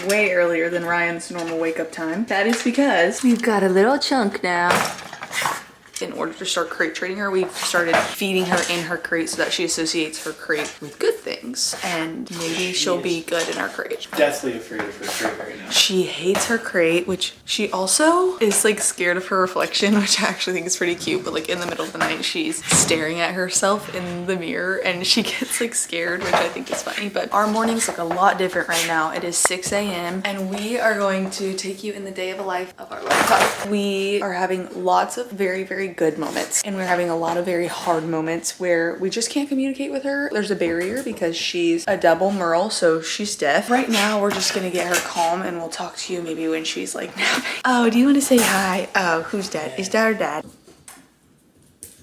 way earlier than Ryan's normal wake up time. That is because we've got a little chunk now. In order to start crate training her, we've started feeding her in her crate so that she associates her crate with good things, and maybe she'll be good in our crate. Deathly afraid of her crate right now. She hates her crate, which she also is like scared of her reflection, which I actually think is pretty cute. But like in the middle of the night, she's staring at herself in the mirror and she gets like scared, which I think is funny. But our mornings look a lot different right now. It is 6 a.m. and we are going to take you in the day of a life of our life. We are having lots of very, very good moments, and we're having a lot of very hard moments where we just can't communicate with her. There's a barrier because she's a double Merle, so she's deaf. Right now we're just gonna get her calm and we'll talk to you maybe when she's like napping. Oh, do you want to say hi? Oh, who's dad? Is dad or dad?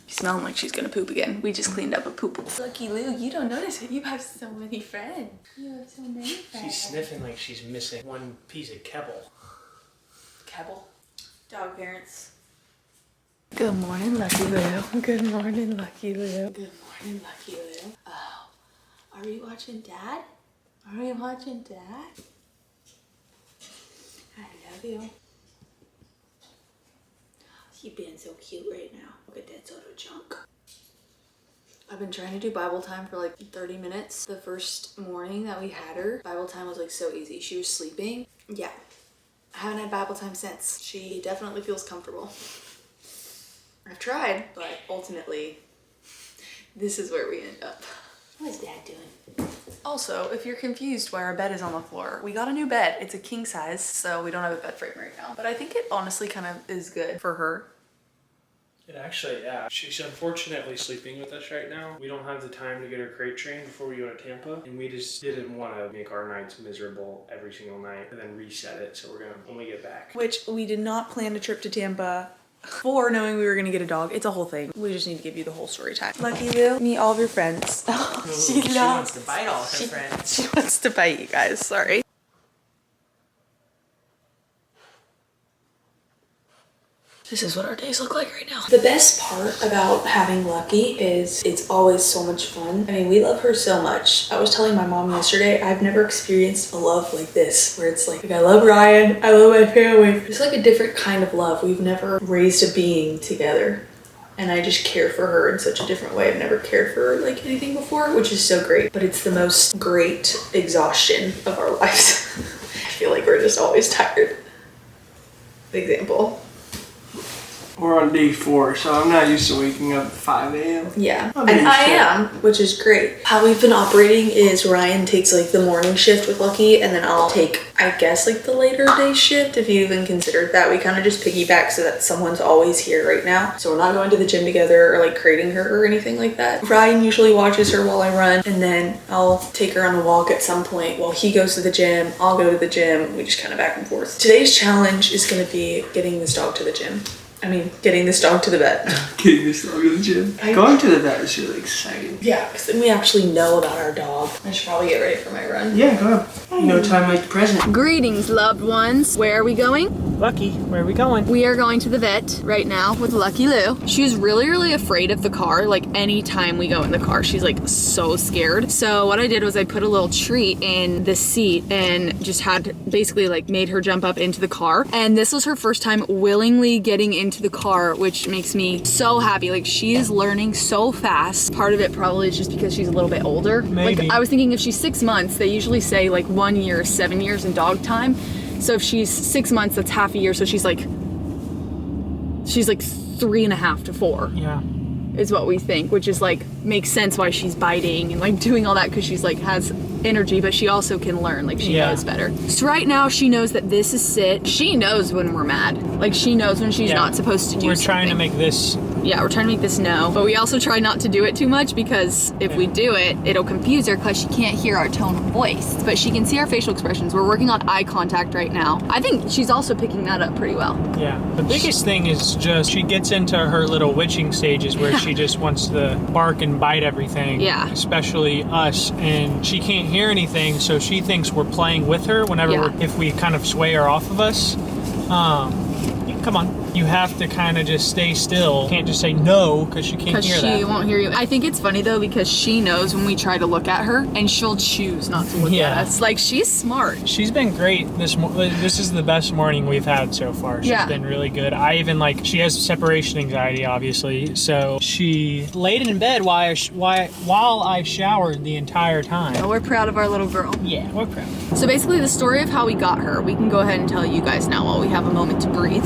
She's smelling like she's gonna poop again. We just cleaned up a poop. Lucky Lou, you don't notice it. You have so many friends. You have so many friends. She's sniffing like she's missing one piece of kibble. Kibble? Dog parents. Good morning, Lucky Lou. Good morning, Lucky Lou. Good morning, Lucky Lou. Oh, are we watching Dad? Are we watching Dad? I love you. You're being so cute right now. Look at that sort of junk. I've been trying to do Bible time for like 30 minutes. The first morning that we had her, Bible time was like so easy. She was sleeping. Yeah, I haven't had Bible time since. She definitely feels comfortable. I've tried, but ultimately, this is where we end up. What is Dad doing? Also, if you're confused why our bed is on the floor, we got a new bed. It's a king size, so we don't have a bed frame right now. But I think it honestly kind of is good for her. It actually, yeah. She's unfortunately sleeping with us right now. We don't have the time to get her crate trained before we go to Tampa, and we just didn't want to make our nights miserable every single night and then reset it, so we're gonna when we get back. Which we did not plan a trip to Tampa for knowing we were gonna get a dog. It's a whole thing. We just need to give you the whole story time. Lucky Lou, meet all of your friends. Oh, she wants to bite all her friends. She wants to bite you guys, sorry. This is what our days look like right now. The best part about having Lucky is it's always so much fun. I mean, we love her so much. I was telling my mom yesterday, I've never experienced a love like this, where it's like I love Ryan, I love my family. It's like a different kind of love. We've never raised a being together. And I just care for her in such a different way. I've never cared for her like anything before, which is so great. But it's the most great exhaustion of our lives. I feel like we're just always tired. Example. We're on day 4, so I'm not used to waking up at 5 a.m. Yeah, and I am, which is great. How we've been operating is Ryan takes like the morning shift with Lucky, and then I'll take, I guess, like the later day shift, if you even considered that. We kind of just piggyback so that someone's always here right now. So we're not going to the gym together or like crating her or anything like that. Ryan usually watches her while I run, and then I'll take her on a walk at some point while he goes to the gym. I'll go to the gym. We just kind of back and forth. Today's challenge is going to be getting this dog to the gym. I mean, getting this dog to the vet. Getting this dog to the gym. Going to the vet is really exciting. Yeah, because then we actually know about our dog. I should probably get ready for my run. Yeah, go ahead. No time like the present. Greetings, loved ones. Where are we going? Lucky, where are we going? We are going to the vet right now with Lucky Lou. She's really, really afraid of the car. Like anytime we go in the car, she's like so scared. So what I did was I put a little treat in the seat and just had basically like made her jump up into the car. And this was her first time willingly getting into the car, which makes me so happy. Like she is learning so fast. Part of it probably is just because she's a little bit older. Maybe. Like I was thinking if she's 6 months, they usually say like 1 year is 7 years in dog time. So if she's 6 months, that's half a year. So she's like 3.5 to 4. Yeah. Is what we think, which is like makes sense why she's biting and like doing all that, because she's like has energy, but she also can learn, like she knows better. So right now she knows that this is sit. She knows when we're mad. Like she knows when she's not supposed to do something. We're trying to make this. Yeah, we're trying to make this no, but we also try not to do it too much, because if we do it, it'll confuse her because she can't hear our tone of voice, but she can see our facial expressions. We're working on eye contact right now. I think she's also picking that up pretty well. Yeah, the biggest thing is just she gets into her little witching stages where she just wants to bark and bite everything. Yeah. Especially us, and she can't hear anything, so she thinks we're playing with her whenever if we kind of sway her off of us. Come on. you have to kind of just stay still. You can't just say no because she can't hear that. Because she won't hear you. I think it's funny though because she knows when we try to look at her and she'll choose not to look at us. Like she's smart. She's been great this is the best morning we've had so far. She's been really good. I even she has separation anxiety obviously, so she laid in bed while I showered the entire time. Oh, we're proud of our little girl. Yeah, we're proud. So basically the story of how we got her, we can go ahead and tell you guys now while we have a moment to breathe.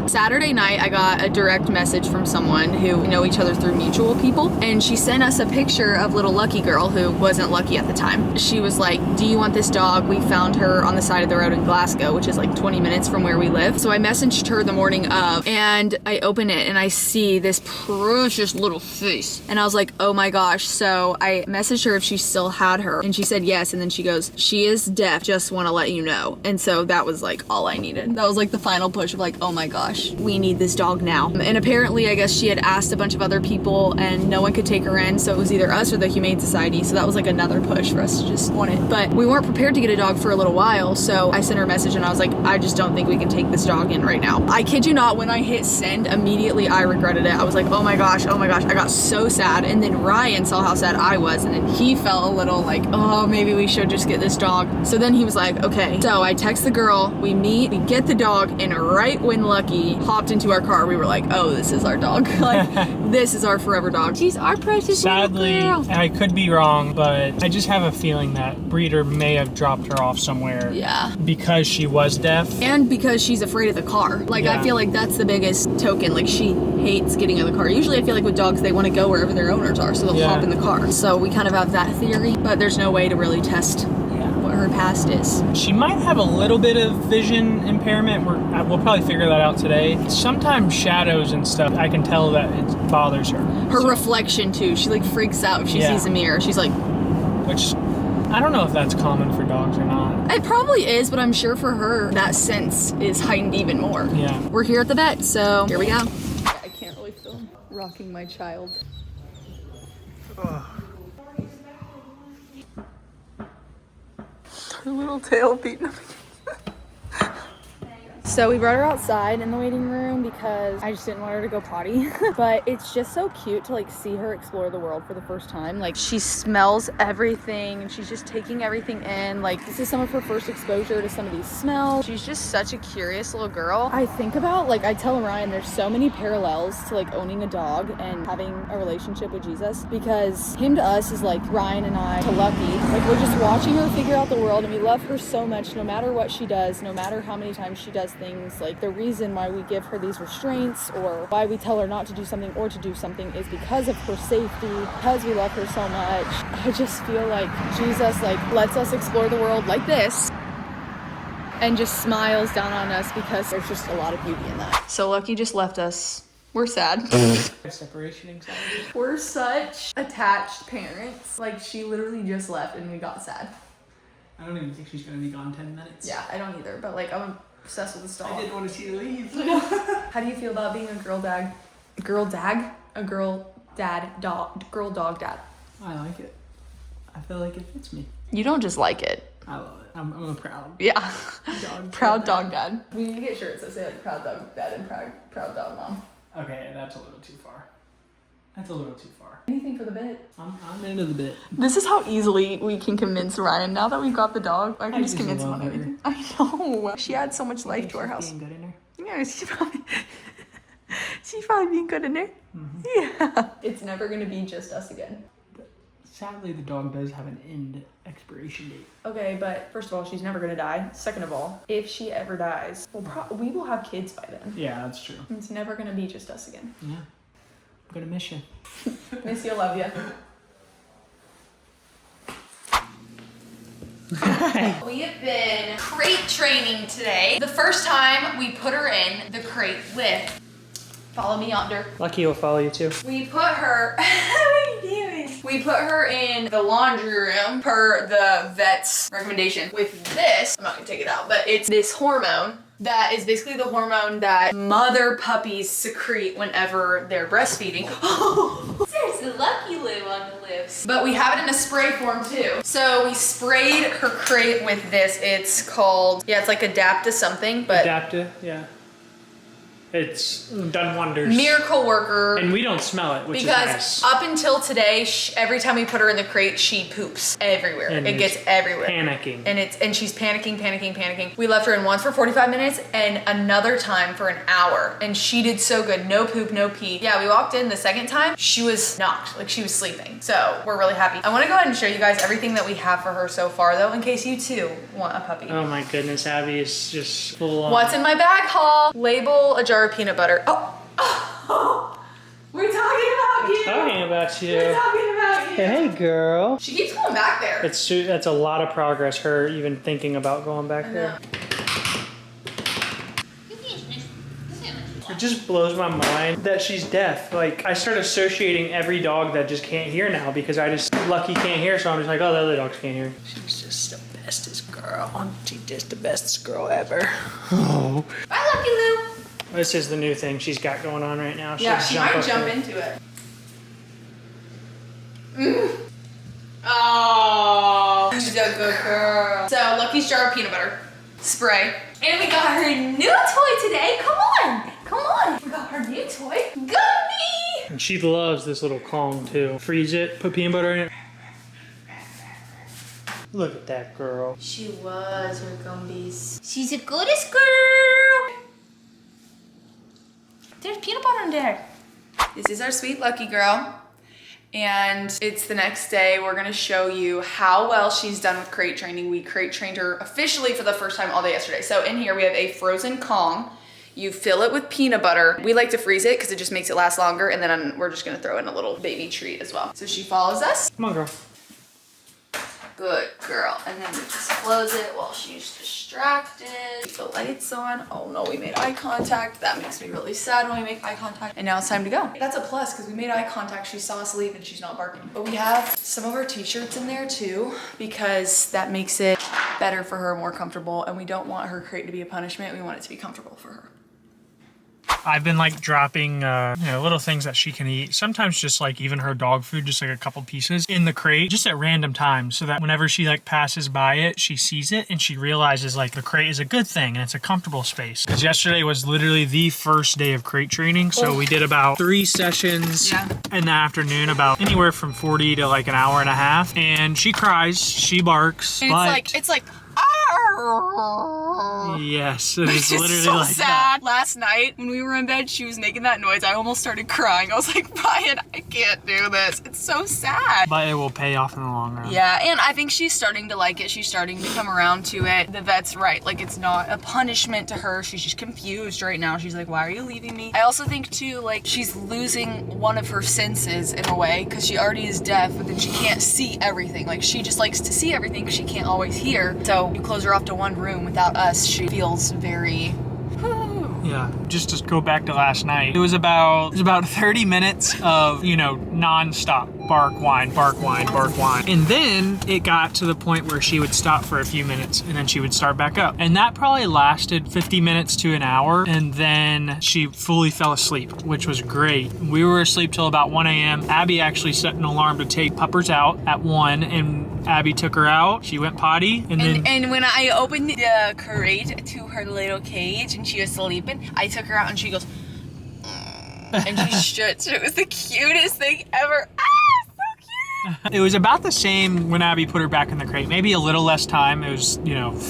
Saturday night, I got a direct message from someone who we know each other through mutual people, and she sent us a picture of little Lucky girl who wasn't Lucky at the time. She was like, do you want this dog? We found her on the side of the road in Glasgow, which is like 20 minutes from where we live. So I messaged her the morning of, and I open it and I see this precious little face. And I was like, oh my gosh. So I messaged her if she still had her, and she said yes. And then she goes, she is deaf, just want to let you know. And so that was like all I needed. That was like the final push of like, oh my gosh, we need this dog now. And apparently I guess she had asked a bunch of other people and no one could take her in, so it was either us or the Humane Society. So that was like another push for us to just want it. But we weren't prepared to get a dog for a little while, so I sent her a message and I was like, I just don't think we can take this dog in right now. I kid you not, when I hit send, immediately I regretted it. I was like, oh my gosh, I got so sad. And then Ryan saw how sad I was, and then he felt a little like, oh, maybe we should just get this dog. So then he was like, okay. So I text the girl, we meet, we get the dog, and right when Lucky hopped into our car, we were like, oh, this is our dog. Like, this is our forever dog. She's our precious Sadly, little girl. I could be wrong, but I just have a feeling that breeder may have dropped her off somewhere. Yeah. Because she was deaf. And because she's afraid of the car. Like, Yeah. I feel like that's the biggest token. Like, she hates getting in the car. Usually I feel like with dogs, they want to go wherever their owners are, so they'll hop in the car. So we kind of have that theory, but there's no way to really test what her past is. She might have a little bit of vision impairment. We'll probably figure that out today. Sometimes shadows and stuff, I can tell that it bothers her. Her reflection too. She like freaks out if she sees a mirror. She's like, which I don't know if that's common for dogs or not. it probably is, but I'm sure for her that sense is heightened even more. Yeah. We're here at the vet, so here we go. I can't really film rocking my child. Her little tail beating up. So we brought her outside in the waiting room because I just didn't want her to go potty. But it's just so cute to like see her explore the world for the first time. Like she smells everything and she's just taking everything in. Like this is some of her first exposure to some of these smells. She's just such a curious little girl. I think about, like I tell Ryan, there's so many parallels to like owning a dog and having a relationship with Jesus, because him to us is like Ryan and I to Lucky. Like we're just watching her figure out the world, and we love her so much no matter what she does, no matter how many times she does things. Like the reason why we give her these restraints or why we tell her not to do something or to do something is because of her safety, because we love her so much. I just feel like Jesus like lets us explore the world like this and just smiles down on us because there's just a lot of beauty in that. So Lucky just left us. We're sad. Separation anxiety. We're such attached parents. Like she literally just left and we got sad. I don't even think she's gonna be gone 10 minutes. Yeah, I don't either, but like I'm obsessed with this dog. I didn't want to see her leave. How do you feel about being a girl dad? A girl dad dog dad? I like it. I feel like it fits me. You don't just like it. I love it. I'm a proud Yeah. dog. Proud dog dad. We need to get shirts that say like proud dog dad and proud dog mom. Okay, that's a little too far. That's a little too far. Anything for the bit. I'm into the bit. This is how easily we can convince Ryan. Now that we've got the dog, I can just convince him on love her. everything. I know. She adds so much life to our house. Being good in her. Yeah, she's probably being good in there. Mm-hmm. Yeah. It's never gonna be just us again. Sadly, the dog does have an end expiration date. Okay, but first of all, she's never gonna die. Second of all, if she ever dies, we will have kids by then. Yeah, that's true. It's never gonna be just us again. Yeah. I'm gonna miss you. Miss you, love you. We have been crate training today. The first time we put her in the crate with, follow me yonder. Lucky will follow you too. We put her, what are you doing? We put her in the laundry room per the vet's recommendation with this. I'm not gonna take it out, but it's this hormone that is basically the hormone that mother puppies secrete whenever they're breastfeeding. There's a Lucky Lou on the lips. But we have it in a spray form too. So we sprayed her crate with this. It's called, yeah, it's like Adapta something, but Adapta, yeah. It's done wonders. Miracle worker. And we don't smell it, which because is nice. Up until today, every time we put her in the crate, she poops everywhere. And it gets everywhere. Panicking. And she's panicking. We left her in once for 45 minutes and another time for an hour. And she did so good. No poop, no pee. Yeah, we walked in the second time, she was knocked, like she was sleeping. So we're really happy. I wanna go ahead and show you guys everything that we have for her so far though, in case you too want a puppy. Oh my goodness, Abby is just full on. What's in my bag haul? Label a jar of peanut butter. Oh. We're talking about you. Talking about you. We're talking about you. Hey girl. She keeps going back there. That's a lot of progress, her even thinking about going back there. It just blows my mind that she's deaf. Like, I start associating every dog that just can't hear now because Lucky can't hear, so I'm just like, oh, the other dogs can't hear. She's just the bestest girl. She's just the bestest girl ever. Oh. Bye, Lucky Lou. This is the new thing she's got going on right now. Yeah, she might jump into it. Oh, she's a good girl. So, Lucky's jar of peanut butter. Spray. And we got her new toy today. Come on. We got her new toy. Gumby. And she loves this little Kong too. Freeze it, put peanut butter in it. Look at that girl. She was her Gumbies. She's the goodest girl. There's peanut butter in there. This is our sweet Lucky girl. And it's the next day. We're gonna show you how well she's done with crate training. We crate trained her officially for the first time all day yesterday. So in here we have a frozen Kong. You fill it with peanut butter. We like to freeze it because it just makes it last longer. And then we're just gonna throw in a little baby treat as well. So she follows us. Come on, girl. Good girl. And then we just close it while she's distracted. Keep the lights on. Oh no, we made eye contact. That makes me really sad when we make eye contact. And now it's time to go. That's a plus because we made eye contact. She saw us leave and she's not barking. But we have some of our t-shirts in there too because that makes it better for her, more comfortable. And we don't want her crate to be a punishment. We want it to be comfortable for her. I've been like dropping little things that she can eat. Sometimes just like even her dog food, just like a couple pieces in the crate, just at random times, so that whenever she like passes by it, she sees it and she realizes like the crate is a good thing and it's a comfortable space. Because yesterday was literally the first day of crate training. So we did about 3 sessions in the afternoon, about anywhere from 40 to like an hour and a half. And she cries, she barks. And it's like yes, it is literally so like sad. that. Last night when we were in bed, she was making that noise. I almost started crying. I was like, Brian, I can't do this. It's so sad. But it will pay off in the long run. Yeah, and I think she's starting to like it. She's starting to come around to it. The vet's right. Like, it's not a punishment to her. She's just confused right now. She's like, why are you leaving me? I also think too, like, she's losing one of her senses in a way because she already is deaf, but then she can't see everything. Like, she just likes to see everything because she can't always hear. So you close her off to one room without us, she feels very Yeah, just to go back to last night, it was about 30 minutes of, non-stop bark, whine, bark, whine, bark, whine. And then it got to the point where she would stop for a few minutes and then she would start back up. And that probably lasted 50 minutes to an hour. And then she fully fell asleep, which was great. We were asleep till about 1 a.m. Abby actually set an alarm to take puppers out at 1, and Abby took her out. She went potty, and when I opened the crate to her little cage and she was sleeping, I took her out and she goes, and she stretched. It was the cutest thing ever. It was about the same when Abby put her back in the crate. Maybe a little less time. It was,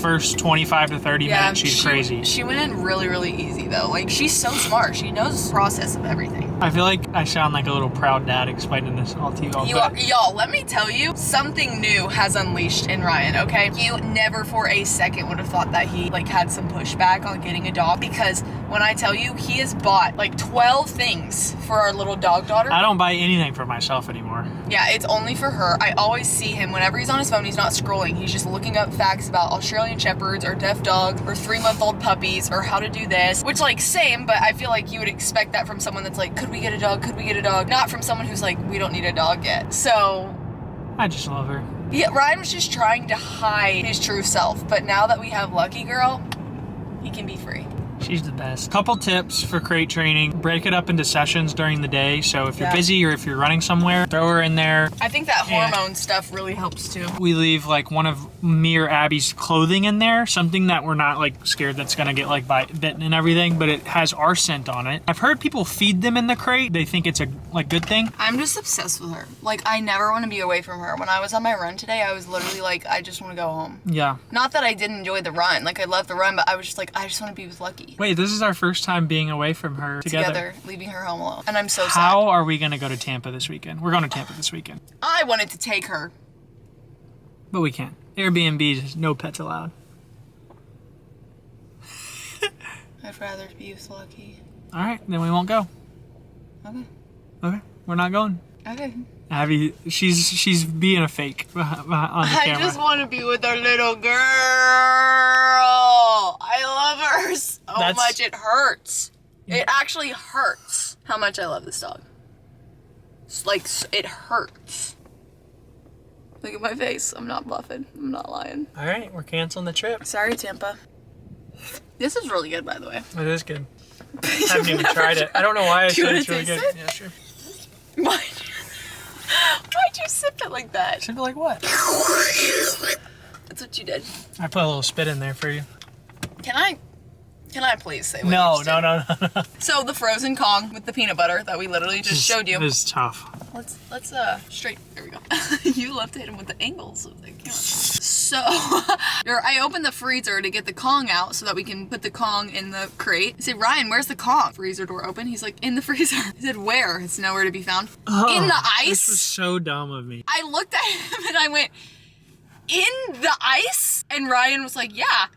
first 25 to 30 minutes, she's crazy. She went in really, really easy though. Like, she's so smart. She knows the process of everything. I feel like I sound like a little proud dad explaining this all to you all. Y'all, let me tell you, something new has unleashed in Ryan, okay? You never for a second would have thought that he had some pushback on getting a dog, because when I tell you, he has bought 12 things for our little dog daughter. I don't buy anything for myself anymore. Yeah, it's only for her. I always see him whenever he's on his phone, he's not scrolling. He's just looking up facts about Australian Shepherds or deaf dogs or 3-month-old puppies or how to do this, which same, but I feel like you would expect that from someone that's could we get a dog? Could we get a dog? Not from someone who's we don't need a dog yet. So I just love her. Yeah, Ryan was just trying to hide his true self, but now that we have Lucky Girl, he can be free. She's the best. Couple tips for crate training. Break it up into sessions during the day. So if you're busy or if you're running somewhere, throw her in there. I think that hormone stuff really helps too. We leave like one of me or Abby's clothing in there. Something that we're not like scared that's gonna get like bitten and everything, but it has our scent on it. I've heard people feed them in the crate. They think it's a like good thing. I'm just obsessed with her. Like I never want to be away from her. When I was on my run today, I was literally like, I just want to go home. Yeah. Not that I didn't enjoy the run. Like I love the run, but I was just like, I just want to be with Lucky. Wait, this is our first time being away from her together. Leaving her home alone. And I'm so sad. How are we gonna go to Tampa this weekend? We're going to Tampa this weekend. I wanted to take her. But we can't. Airbnb, no pets allowed. I'd rather be with Lucky. All right, then we won't go. Okay. Okay, we're not going. Okay. Abby, she's being a fake on the camera. I just want to be with our little girl. I love her so much. It hurts. It actually hurts how much I love this dog. It's like, it hurts. Look at my face. I'm not bluffing. I'm not lying. All right, we're canceling the trip. Sorry, Tampa. This is really good, by the way. It is good. I haven't even tried it. I don't know why I said it's really good. It? Yeah, sure. Why'd you sip it like that? Sip it like what? That's what you did. I put a little spit in there for you. Can I please say what No. you So the frozen Kong with the peanut butter that we literally just showed you. It was tough. Let's straight, there we go. You love to hit him with the angles of the camera. So, I opened the freezer to get the Kong out so that we can put the Kong in the crate. I said, Ryan, where's the Kong? Freezer door open. He's like, in the freezer. I said, where? It's nowhere to be found. In the ice? This was so dumb of me. I looked at him and I went, in the ice? And Ryan was like, yeah.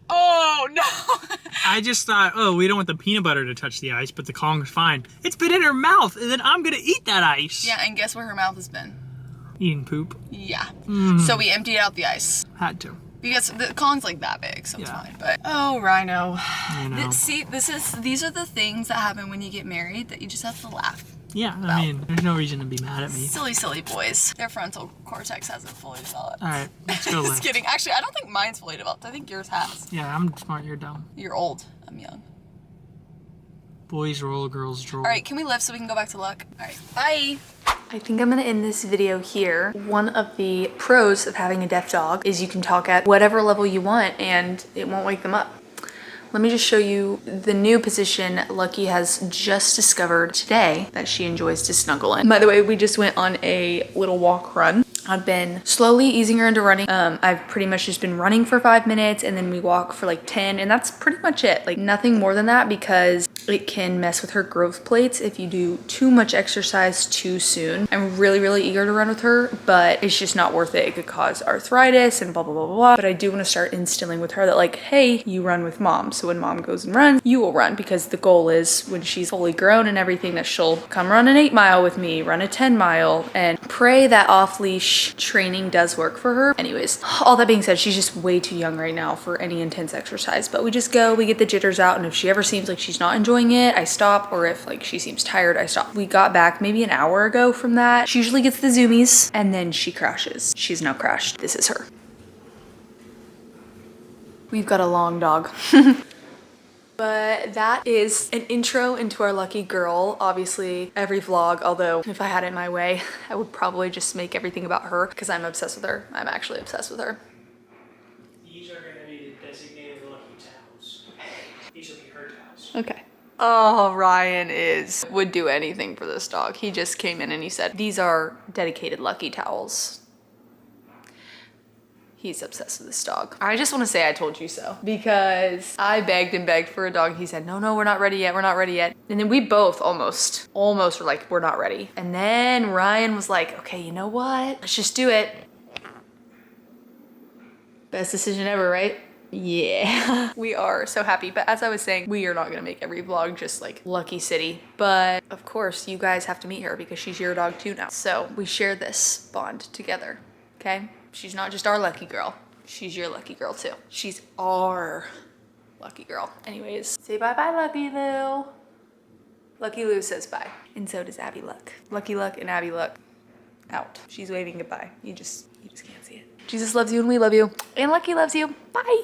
Oh, no. I just thought, oh, we don't want the peanut butter to touch the ice, but the Kong's fine. It's been in her mouth, and then I'm going to eat that ice. Yeah, and guess where her mouth has been? Eating poop. Yeah. So we emptied out the ice. Had to. Because the Kong's like that big, so it's fine. But, oh, Rhino. You know. These are the things that happen when you get married that you just have to laugh. Yeah, I mean, there's no reason to be mad at me. Silly, silly boys. Their frontal cortex hasn't fully developed. All right, let's go Just lift. kidding. Actually, I don't think mine's fully developed. I think yours has. Yeah, I'm smart, you're dumb. You're old. I'm young. Boys roll, girls drool. All right, can we lift so we can go back to Luck? All right, bye. I think I'm gonna end this video here. One of the pros of having a deaf dog is you can talk at whatever level you want and it won't wake them up. Let me just show you the new position Lucky has just discovered today that she enjoys to snuggle in. By the way, we just went on a little walk run. I've been slowly easing her into running. I've pretty much just been running for 5 minutes and then we walk for like 10 and that's pretty much it. Like nothing more than that because it can mess with her growth plates if you do too much exercise too soon. I'm really, really eager to run with her, but it's just not worth it. It could cause arthritis and blah, blah, blah, blah. But I do want to start instilling with her that like, hey, you run with mom. So when mom goes and runs, you will run because the goal is when she's fully grown and everything that she'll come run an 8 mile with me, run a 10 mile and pray that off leash training does work for her. Anyways, all that being said, she's just way too young right now for any intense exercise, but we just go, we get the jitters out. And if she ever seems like she's not enjoying it, I stop, or if like she seems tired, I stop. We got back maybe an hour ago from that. She usually gets the zoomies and then she crashes. She's now crashed. This is her. We've got a long dog. But that is an intro into our lucky girl. Obviously, every vlog, although if I had it my way, I would probably just make everything about her because I'm obsessed with her. I'm actually obsessed with her. These are going to be the designated lucky towels. These will be her towels. Okay. Oh, Ryan would do anything for this dog. He just came in and he said, these are dedicated lucky towels. He's obsessed with this dog. I just want to say I told you so because I begged and begged for a dog. He said, no, we're not ready yet. We're not ready yet. And then we both almost were like, we're not ready. And then Ryan was like, okay, you know what? Let's just do it. Best decision ever, right? Yeah. We are so happy. But as I was saying, we are not going to make every vlog just like Lucky City. But of course, you guys have to meet her because she's your dog too now. So we share this bond together, okay? She's not just our lucky girl. She's your lucky girl too. She's our lucky girl. Anyways, say bye-bye, Lucky Lou. Lucky Lou says bye. And so does Abby Luck. Lucky Luck and Abby Luck out. She's waving goodbye. You just can't see it. Jesus loves you and we love you. And Lucky loves you. Bye.